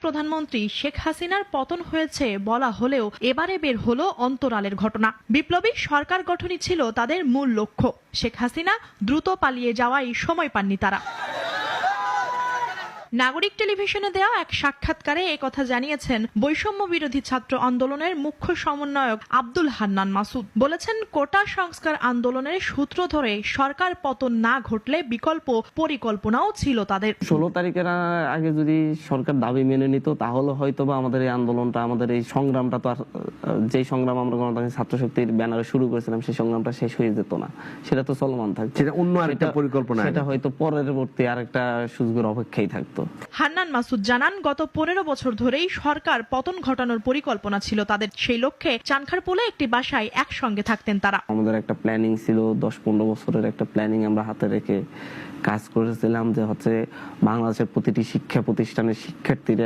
প্রধানমন্ত্রী শেখ হাসিনার পতন হয়েছে বলা হলেও এবারে বের হলো অন্তরালের ঘটনা। বিপ্লবী সরকার গঠনই ছিল তাদের মূল লক্ষ্য। শেখ হাসিনা দ্রুত পালিয়ে যাওয়াই সময় পাননি তারা। নাগরিক টেলিভিশনে দেওয়া এক সাক্ষাৎকারে একথা জানিয়েছেন বৈষম্য বিরোধী ছাত্র আন্দোলনের মুখ্য সমন্বয়ক আব্দুল হান্নান মাসুদ। বলেছেন, কোটা সংস্কার আন্দোলনের সূত্র ধরে সরকার পতন না ঘটলে বিকল্প পরিকল্পনাও ছিল তাদের। 16 তারিখের আগে যদি সরকার দাবি মেনে নিত তাহলে হয়তোবা আমাদের এই আন্দোলনটা, আমাদের এই সংগ্রামটা তো আর যেই সংগ্রাম আমরা গণতান্ত্রিক ছাত্র শক্তির ব্যানারে শুরু করেছিলাম সেই সংগ্রামটা শেষ হয়ে যেত না। সেটা তো চলমান থাকতো, সেটা অন্য আরেকটা পরিকল্পনা, সেটা হয়তো পরবর্তী আরেকটা সুযোগের অপেক্ষায় থাকতো। হান্নান মাসুদ জানান, গত 15 বছর ধরেই সরকার পতন ঘটানোর পরিকল্পনা ছিল তাদের। সেই লক্ষ্যে চানখারপুলে একটি বাসায় একসঙ্গে থাকতেন তারা। আমাদের একটা প্ল্যানিং ছিল, 10-15 বছরের একটা প্ল্যানিং আমরা হাতে রেখে কাজ করেছিলাম, যে হচ্ছে বাংলাদেশের প্রতিটি শিক্ষা প্রতিষ্ঠানের শিক্ষার্থীরা